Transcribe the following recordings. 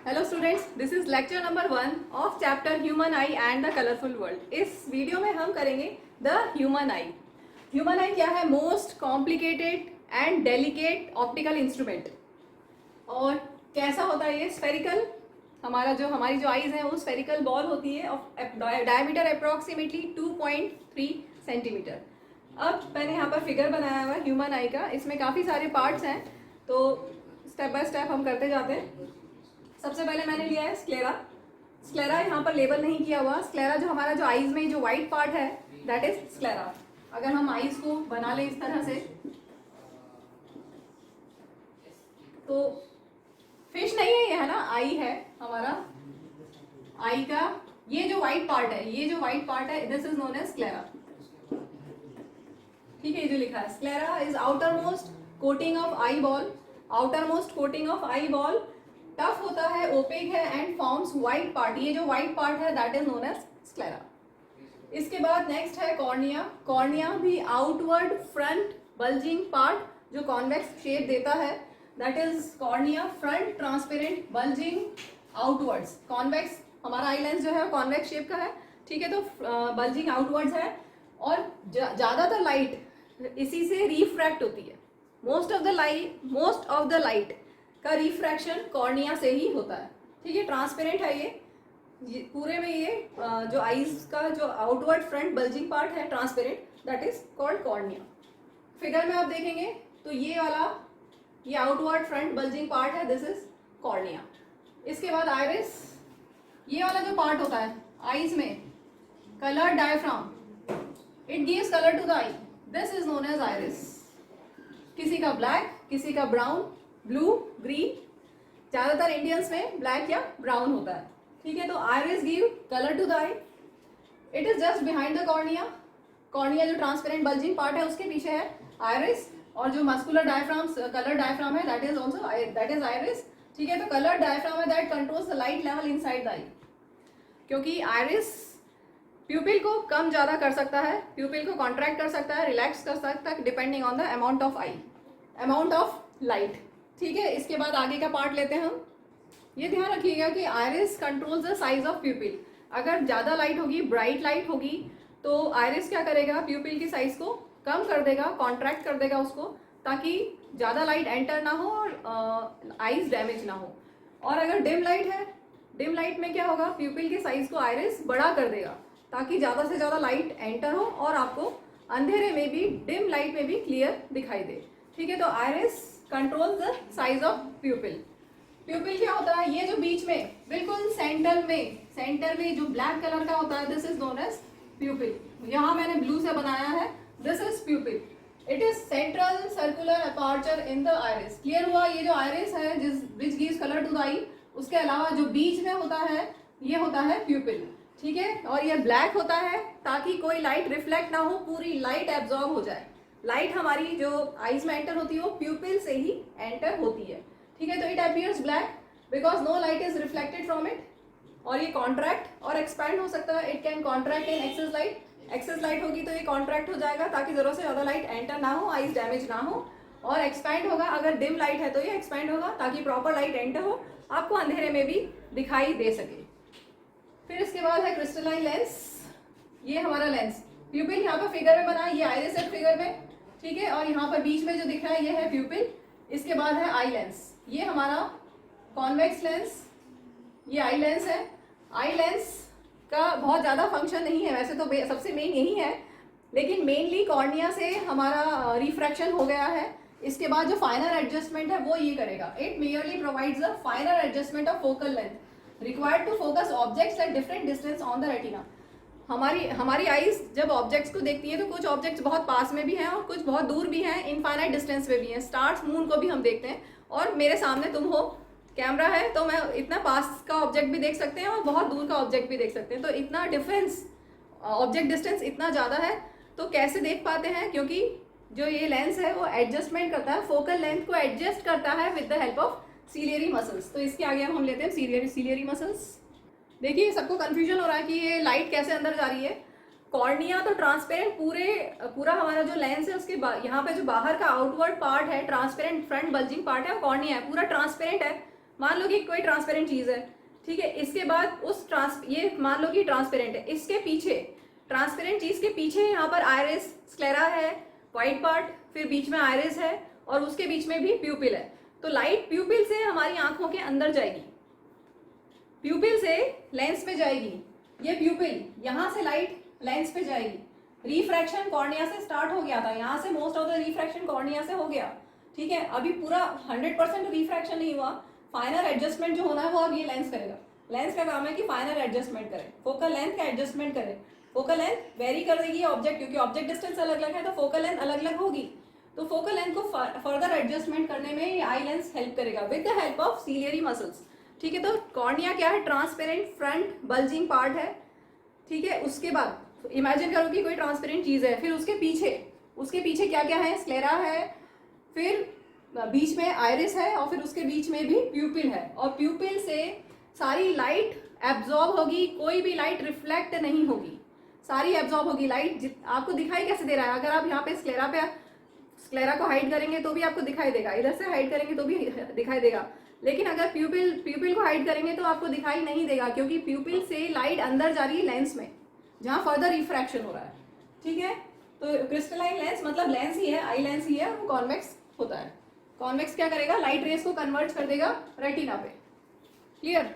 Hello students, this is lecture number 1 of chapter human I and the colourful world. इस video में हम करेंगे the human I. Human आई क्या है? Most complicated and delicate optical instrument. और कैसा होता है ये? स्फेरिकल। हमारी जो आईज है वो स्फेरिकल बॉल होती है ऑफ डायमीटर अप्रॉक्सीमेटली 2.3 सेंटीमीटर। अब मैंने यहाँ पर फिगर बनाया हुआ है ह्यूमन आई का। इसमें काफ़ी सारे पार्ट्स हैं, तो स्टेप बाय स्टेप हम करते जाते हैं। सबसे पहले मैंने लिया है स्क्लेरा। स्क्लेरा यहाँ पर लेबल नहीं किया हुआ। स्क्लेरा जो हमारा जो आईज में जो व्हाइट पार्ट है दैट इज स्क्लेरा। अगर हम आईज को बना ले इस तरह से तो फिश नहीं है, ये है ना, आई है हमारा। आई का ये जो व्हाइट पार्ट है, ये जो व्हाइट पार्ट है this is known as sclera. ठीक है, ये जो लिखा है sclera is outermost coating of eyeball. Outermost coating of eyeball tough होता है, ओपेक है एंड फॉर्म्स व्हाइट पार्ट। ये जो व्हाइट पार्ट है that is known as sclera. इसके बाद नेक्स्ट है कॉर्निया। कॉर्निया भी आउटवर्ड फ्रंट बल्जिंग पार्ट जो कॉन्वेक्स शेप देता है that is cornea. Front transparent bulging outwards. Convex हमारा आई लेंस जो है कॉन्वेक्स शेप का है, ठीक है, तो बल्जिंग आउटवर्ड्स है। और ज़्यादातर लाइट इसी से रिफ्रैक्ट होती है। मोस्ट ऑफ द लाइट का रिफ्रैक्शन कॉर्निया से ही होता है। ठीक है, ट्रांसपेरेंट है ये पूरे में। ये जो आईज का जो आउटवर्ड फ्रंट बल्जिंग पार्ट है transparent that is called cornea. Figure में आप देखेंगे तो ये वाला ये आउटवर्ड फ्रंट बल्जिंग पार्ट है, दिस इज कॉर्निया। इसके बाद आइरिस, ये वाला जो पार्ट होता है आईज में, colour diaphragm, it gives colour to the eye, this is known as iris. किसी का ब्लैक, किसी का ब्राउन, ब्लू, ग्रीन, ज्यादातर इंडियंस में ब्लैक या ब्राउन होता है। ठीक है, तो iris give colour to the eye. It is just behind the cornea. Cornea जो ट्रांसपेरेंट बल्जिंग पार्ट है उसके पीछे है आइरिस। और जो मस्कुलर डायफ्राम, कलर डायफ्राम है that is also that is iris. ठीक है, तो कलर डायफ्राम है that controls the light level inside the eye. क्योंकि आइरिस प्यूपिल को कम ज़्यादा कर सकता है, प्यूपिल को कॉन्ट्रैक्ट कर सकता है, रिलैक्स कर सकता है, depending on the amount of light. ठीक है, इसके बाद आगे का पार्ट लेते हैं हम। ये ध्यान रखिएगा कि iris controls the size of प्यूपिल। अगर ज़्यादा लाइट होगी, ब्राइट लाइट होगी, तो आइरिस क्या करेगा? प्यूपिल की साइज को कम कर देगा, कॉन्ट्रैक्ट कर देगा उसको, ताकि ज़्यादा लाइट एंटर ना हो और आइज डैमेज ना हो। और अगर डिम लाइट है, डिम लाइट में क्या होगा? प्यूपिल की साइज को आइरिस बड़ा कर देगा ताकि ज़्यादा से ज़्यादा लाइट एंटर हो और आपको अंधेरे में भी, डिम लाइट में भी क्लियर दिखाई दे। ठीक है, तो iris control the size of प्यूपिल। प्यूपिल क्या होता है? ये जो बीच में बिल्कुल सेंटर में जो ब्लैक कलर का होता है this is known as pupil. यहाँ मैंने ब्लू से बनाया है, this is pupil. It is central circular aperture in the iris. Clear हुआ? ये जो आइरिस है which gives colour to the eye, उसके अलावा जो बीच में होता है ये होता है प्यूपिल। ठीक है, और ये ब्लैक होता है ताकि कोई लाइट रिफ्लेक्ट ना हो, पूरी लाइट एब्जॉर्ब हो जाए। लाइट हमारी जो आईज में एंटर होती है वो प्यूपिल से ही एंटर होती है। ठीक है, तो it appears black because no light is reflected from it. और ये कॉन्ट्रैक्ट और एक्सपैंड हो सकता है। It can contract in excess light. Excess light होगी तो ये कॉन्ट्रैक्ट हो जाएगा ताकि जरूरत से ज़्यादा लाइट एंटर ना हो, आईज डैमेज ना हो। और एक्सपैंड होगा, अगर डिम लाइट है तो ये एक्सपैंड होगा ताकि प्रॉपर लाइट एंटर हो, आपको अंधेरे में भी दिखाई दे सके। फिर इसके बाद है क्रिस्टलाइन लेंस। ये हमारा लेंस, प्यूपिल यहाँ पर फिगर में बना है, ये आइरिस है फिगर में। ठीक है, और यहाँ पर बीच में जो दिख रहा है ये है प्यूपिल। इसके बाद है आई लेंस, ये हमारा कॉन्वेक्स लेंस, ये आई लेंस है। आई लेंस का बहुत ज़्यादा फंक्शन नहीं है, वैसे तो सबसे मेन यही है, लेकिन मेनली कॉर्निया से हमारा रिफ्रैक्शन हो गया है। इसके बाद जो फाइनर एडजस्टमेंट है वो ये करेगा। It merely provides a finer adjustment of focal length required to focus objects at different distance on the retina. हमारी आईज जब ऑब्जेक्ट्स को देखती है तो कुछ ऑब्जेक्ट्स बहुत पास में भी हैं और कुछ बहुत दूर भी हैं, इनफाइनाइट डिस्टेंस पे भी हैं। स्टार्स, मून को भी हम देखते हैं, और मेरे सामने तुम हो, कैमरा है, तो मैं इतना पास का ऑब्जेक्ट भी देख सकते हैं और बहुत दूर का ऑब्जेक्ट भी देख सकते हैं। तो इतना डिफरेंस, ऑब्जेक्ट डिस्टेंस इतना ज़्यादा है, तो कैसे देख पाते हैं? क्योंकि जो ये लेंस है वो एडजस्टमेंट करता है, फोकल लेंथ को एडजस्ट करता है with the help of ciliary muscles. तो इसके आगे हम लेते हैं सीलियरी मसल्स। देखिए, सबको कंफ्यूजन हो रहा है कि ये लाइट कैसे अंदर जा रही है। कॉर्निया तो ट्रांसपेरेंट पूरा हमारा जो लेंस है उसके यहाँ पे जो बाहर का आउटवर्ड पार्ट है, ट्रांसपेरेंट फ्रंट बल्जिंग पार्ट है, कॉर्निया है, पूरा ट्रांसपेरेंट है। मान लो कि कोई ट्रांसपेरेंट चीज है, ठीक है, इसके बाद ये मान लो कि ट्रांसपेरेंट है, इसके पीछे ट्रांसपेरेंट चीज के पीछे यहाँ पर आयरिस, स्क्लेरा है, व्हाइट पार्ट, फिर बीच में आयरिस है और उसके बीच में भी प्यूपिल है। तो लाइट प्यूपिल से हमारी आंखों के अंदर जाएगी, प्यूपिल से लेंस पे जाएगी, ये प्यूपिल, यहाँ से लाइट लेंस पे जाएगी। रिफ्रैक्शन कॉर्निया से स्टार्ट हो गया था, यहाँ से most of the refraction cornea से हो गया, ठीक है। अभी पूरा 100% रिफ्रैक्शन नहीं हुआ, फाइनल एडजस्टमेंट जो होना है वो अब ये लेंस करेगा। लेंस का काम है कि फाइनल एडजस्टमेंट करे, फोकल लेंथ का एडजस्टमेंट करे। फोकल लेंथ वेरी कर देगी ऑब्जेक्ट, क्योंकि ऑब्जेक्ट डिस्टेंस अलग अलग है तो फोकल लेंथ अलग अलग होगी। तो फोकल लेंथ को फर्दर एडजस्टमेंट करने में ये आई लेंस हेल्प करेगा with the help of ciliary muscles, ठीक है। तो कॉर्निया क्या है, ट्रांसपेरेंट फ्रंट बल्जिंग पार्ट है, ठीक है। उसके बाद इमेजिन करो कि कोई ट्रांसपेरेंट चीज है, फिर उसके पीछे क्या क्या है, स्क्लेरा है, फिर बीच में आयरिस है और फिर उसके बीच में भी प्यूपिल है। और प्यूपिल से सारी लाइट एब्जॉर्ब होगी, कोई भी लाइट रिफ्लेक्ट नहीं होगी, सारी एब्जॉर्ब होगी लाइट। आपको दिखाई कैसे दे रहा है, अगर आप यहाँ पे स्क्लेरा को हाइड करेंगे तो भी आपको दिखाई देगा, इधर से हाइड करेंगे तो भी दिखाई देगा, लेकिन अगर प्यूपिल को हाइड करेंगे तो आपको दिखाई नहीं देगा, क्योंकि प्यूपिल से लाइट अंदर जा रही है लेंस में, जहाँ फर्दर रिफ्रैक्शन हो रहा है, ठीक है। तो क्रिस्टलाइन लेंस मतलब लेंस ही है, आई लेंस ही है, वो कॉन्वेक्स होता है। कॉन्वेक्स क्या करेगा, लाइट रेस को कन्वर्ट कर देगा रेटिना पे, क्लियर।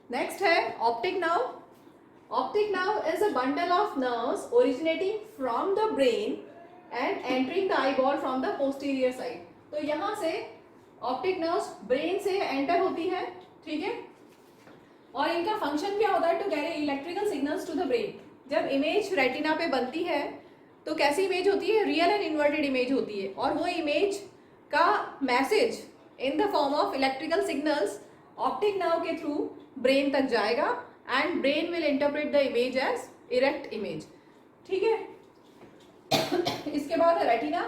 नेक्स्ट है optic nerve. Optic nerve is a bundle of nerves originating from the brain and entering the eyeball from the posterior side. तो यहाँ से ऑप्टिक नर्व्स ब्रेन से एंटर होती है, ठीक है, और इनका फंक्शन क्या होता है, to carry electrical signals to the brain. जब इमेज रेटिना पे बनती है तो कैसी इमेज होती है, रियल एंड इन्वर्टेड इमेज होती है, और वो इमेज का message in the form of electrical signals optic nerve के थ्रू ब्रेन तक जाएगा and brain will interpret the image as erect image, ठीक है। इसके बाद रेटिना।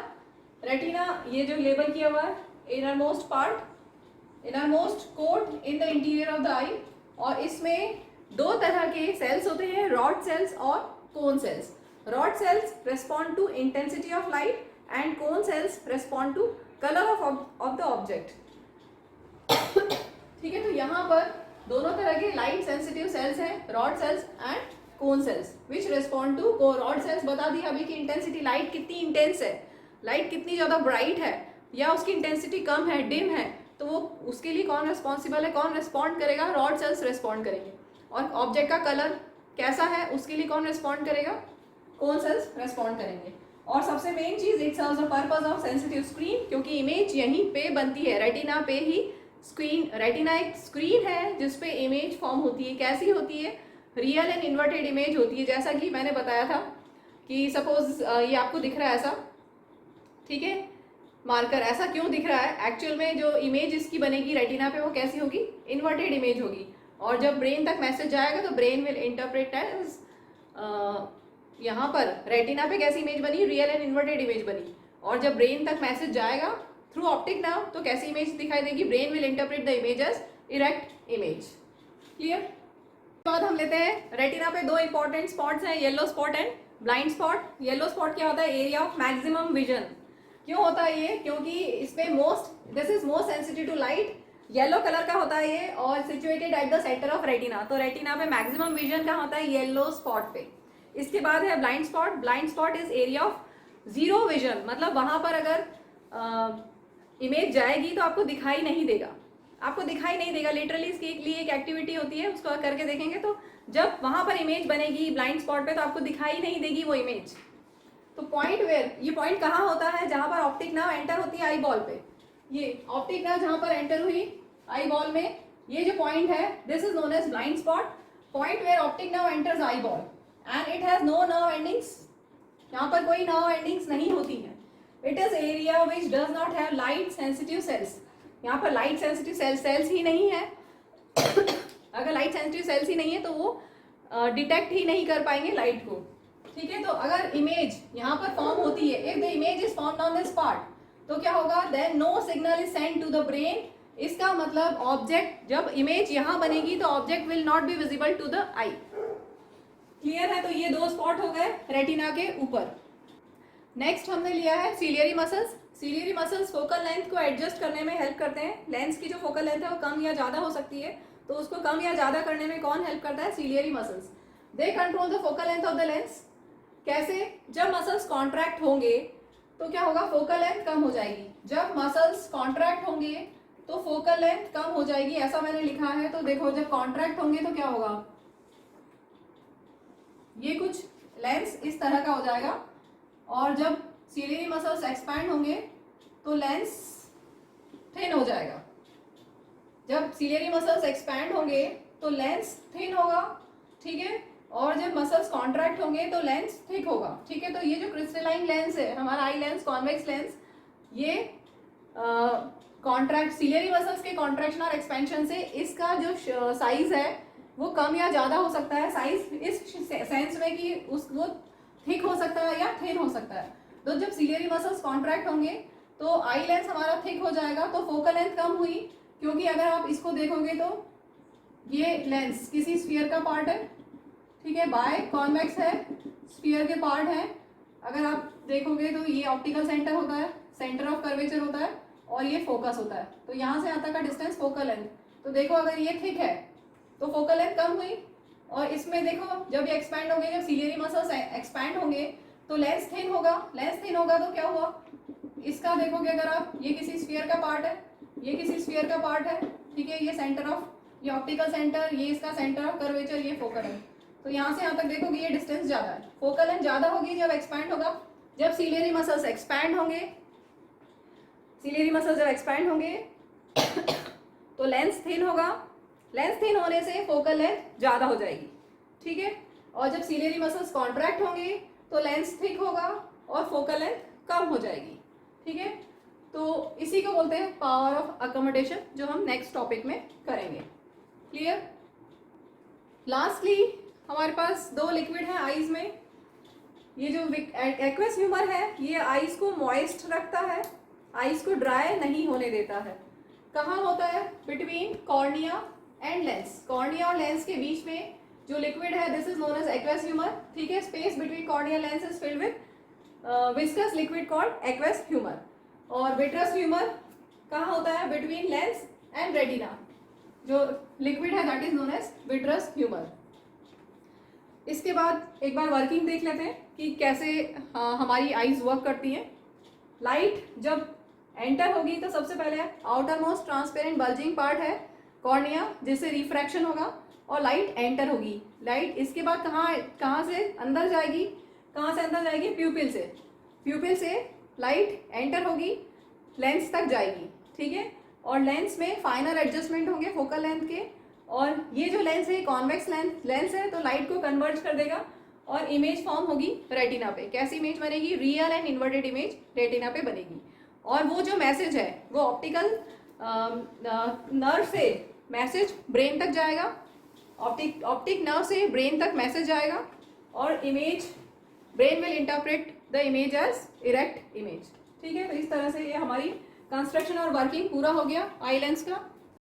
रेटिना ये जो लेबल किया हुआ है, innermost part, innermost coat in the interior of the eye, और इसमें दो तरह के सेल्स होते हैं, रॉड सेल्स और cone cells. Rod cells respond to intensity of light and cone cells respond to colour of the object, ठीक है। तो यहाँ पर दोनों तरह के लाइट सेंसिटिव सेल्स हैं, rod cells and cone cells, which respond to को। रॉड सेल्स बता दी अभी की इंटेंसिटी, लाइट कितनी इंटेंस है, लाइट कितनी ज़्यादा ब्राइट है या उसकी इंटेंसिटी कम है, डिम है, तो वो उसके लिए कौन रिस्पॉन्सिबल है, कौन रिस्पॉन्ड करेगा, रॉड सेल्स रिस्पॉन्ड करेंगे। और ऑब्जेक्ट का कलर कैसा है उसके लिए कौन रिस्पॉन्ड करेगा, कोन सेल्स रिस्पॉन्ड करेंगे। और सबसे मेन चीज, it serves the purpose of sensitive screen, क्योंकि इमेज यहीं पे बनती है, रेटिना पे ही। स्क्रीन, रेटिना एक स्क्रीन है जिसपे इमेज फॉर्म होती है। कैसी होती है, रियल एंड इन्वर्टेड इमेज होती है। जैसा कि मैंने बताया था कि सपोज ये आपको दिख रहा है ऐसा, ठीक है, मार्कर ऐसा क्यों दिख रहा है, एक्चुअल में जो इमेज इसकी बनेगी रेटिना पे वो कैसी होगी, इन्वर्टेड इमेज होगी। और जब ब्रेन तक मैसेज जाएगा तो ब्रेन विल इंटरप्रेट एज, यहाँ पर रेटिना पे कैसी इमेज बनी, रियल एंड इन्वर्टेड इमेज बनी। और जब ब्रेन तक मैसेज जाएगा थ्रू ऑप्टिक नर्व तो कैसी इमेज दिखाई देगी, brain will interpret the image as erect image, clear. उसके बाद हम लेते हैं रेटिना पे दो इंपॉर्टेंट स्पॉट्स हैं, yellow spot and blind spot. Yellow spot क्या होता है, एरिया ऑफ मैक्सिमम विजन। क्यों होता है ये, क्योंकि इसमें this is most sensitive to light, yellow colour का होता है ये, और situated at the centre of retina. तो रेटिना पे मैक्सिमम विजन कहाँ होता है, येलो स्पॉट पे। इसके बाद है blind spot. Blind spot is area of zero vision, मतलब वहां पर अगर इमेज जाएगी तो आपको दिखाई नहीं देगा, आपको दिखाई नहीं देगा। लिटरली इसके लिए एक एक्टिविटी होती है, उसको करके देखेंगे तो जब वहां पर इमेज बनेगी ब्लाइंड स्पॉट पे तो आपको दिखाई नहीं देगी वो इमेज। तो पॉइंट वेयर, ये पॉइंट कहाँ होता है, जहां पर ऑप्टिक नर्व एंटर होती है आई बॉल पे। ये ऑप्टिक नर्व जहां पर एंटर हुई आई बॉल में, ये जो पॉइंट है this is known as blind spot, point where optic nerve enters eye ball and it has no nerve endings. यहाँ पर कोई नर्व एंडिंग्स नहीं होती है। It is area which does not have light sensitive cells. यहाँ पर light sensitive sales ही नहीं है। अगर लाइट सेंसिटिव सेल्स ही नहीं है तो वो डिटेक्ट ही नहीं कर पाएंगे लाइट को, ठीक है। तो अगर इमेज यहाँ पर फॉर्म होती है, if the image is formed on this part, तो क्या होगा, then no signal is send to the brain. इसका मतलब ऑब्जेक्ट, जब इमेज यहाँ बनेगी तो object will not be visible to the eye, clear है। तो ये दो स्पॉट हो गए रेटिना के ऊपर। नेक्स्ट हमने लिया है ciliary muscles. Ciliary muscles focal length को एडजस्ट करने में हेल्प करते हैं। लेंस की जो फोकल लेंथ है वो कम या ज़्यादा हो सकती है, तो उसको कम या ज़्यादा करने में कौन हेल्प करता है? Ciliary muscles. They control the focal length of the lens. कैसे? जब मसल्स कॉन्ट्रैक्ट होंगे तो क्या होगा? फोकल लेंथ कम हो जाएगी। जब मसल्स कॉन्ट्रैक्ट होंगे तो फोकल लेंथ कम हो जाएगी, ऐसा मैंने लिखा है। तो देखो, जब कॉन्ट्रैक्ट होंगे तो क्या होगा? ये कुछ लेंस इस तरह का हो जाएगा, और जब सीलियरी मसल्स एक्सपैंड होंगे तो लेंस थिन हो जाएगा। जब सीलियरी मसल्स एक्सपैंड होंगे तो लेंस थिन होगा, ठीक है। और जब मसल्स कॉन्ट्रैक्ट होंगे तो लेंस थिक होगा, ठीक है। तो ये जो क्रिस्टलाइन लेंस है, हमारा आई लेंस, कॉन्वेक्स लेंस, ये कॉन्ट्रैक्ट सीलियरी मसल्स के कॉन्ट्रैक्शन और एक्सपेंशन से इसका जो साइज है वो कम या ज़्यादा हो सकता है। साइज इस सेंस में कि वो थिक हो सकता है या थिन हो सकता है। तो जब सीलियरी मसल्स कॉन्ट्रैक्ट होंगे तो आई लेंस हमारा थिक हो जाएगा, तो फोकल लेंथ कम हुई। क्योंकि अगर आप इसको देखोगे तो ये लेंस किसी स्फीयर का पार्ट है, ठीक है, बाय कॉन्वेक्स है, स्फीयर के पार्ट है। अगर आप देखोगे तो ये ऑप्टिकल सेंटर होता है, सेंटर ऑफ कर्वेचर होता है, और ये फोकस होता है। तो यहाँ से यहाँ तक का डिस्टेंस फोकल लेंथ। तो देखो, अगर ये थिक है तो फोकल लेंथ कम हुई, और इसमें देखो जब ये एक्सपैंड होंगे, जब सीलियरी मसल्स एक्सपैंड होंगे तो लेंस थिन होगा। लेंस थिन होगा तो क्या हुआ? इसका देखोगे, अगर आप, ये किसी स्फीयर का पार्ट है, ये किसी स्फीयर का पार्ट है, ठीक है, ये सेंटर ऑफ, ये ऑप्टिकल सेंटर, ये इसका सेंटर ऑफ कर्वेचर, ये फोकल है। तो यहाँ से यहाँ तक देखोगे ये डिस्टेंस ज़्यादा है। फोकल लेंथ ज़्यादा होगी जब एक्सपैंड होगा। जब सीलियरी मसल्स एक्सपैंड होंगे, सीलियरी मसल्स जब एक्सपैंड होंगे तो लेंस थिन होगा। लेंस थिन होने से फोकल लेंथ ज़्यादा हो जाएगी, ठीक है। और जब सीलियरी मसल्स कॉन्ट्रैक्ट होंगे तो लेंस थिक होगा और फोकल लेंथ कम हो जाएगी, ठीक है। तो इसी को बोलते हैं पावर ऑफ अकोमोडेशन, जो हम नेक्स्ट टॉपिक में करेंगे। क्लियर? लास्टली हमारे पास दो लिक्विड हैं आईज में। ये जो एक्वस ह्यूमर है, ये आईज को मॉइस्ट रखता है, आईज को ड्राई नहीं होने देता है। कहाँ होता है? Between cornea and lens. Cornea और लेंस के बीच में जो लिक्विड है, this is known as aqueous humour, ठीक है। Space between cornea lens is filled with viscous liquid called aqueous humour. और विट्रस ह्यूमर कहाँ होता है? Between lens and retina. जो लिक्विड है that is known as vitreous humour. इसके बाद एक बार वर्किंग देख लेते हैं कि कैसे हमारी आईज वर्क करती हैं। लाइट जब एंटर होगी तो सबसे पहले outer most transparent bulging part है कॉर्निया, जिससे रिफ्रैक्शन होगा और लाइट एंटर होगी। लाइट इसके बाद कहाँ से अंदर जाएगी? कहाँ से अंदर जाएगी? प्यूपिल से। प्यूपिल से लाइट एंटर होगी, लेंस तक जाएगी, ठीक है। और लेंस में फाइनल एडजस्टमेंट होंगे फोकल लेंथ के, और ये जो लेंस है कॉन्वेक्स लेंस है, तो लाइट को कन्वर्ज कर देगा और इमेज फॉर्म होगी रेटिना पे। कैसी इमेज बनेगी? Real and inverted image retina पे बनेगी। और वो जो मैसेज है वो ऑप्टिकल नर्व से मैसेज ब्रेन तक जाएगा, ऑप्टिक नर्व से ब्रेन तक मैसेज जाएगा, और image, brain will interpret the image as erect image, ठीक है। तो इस तरह से ये हमारी कंस्ट्रक्शन और वर्किंग पूरा हो गया आई लेंस का।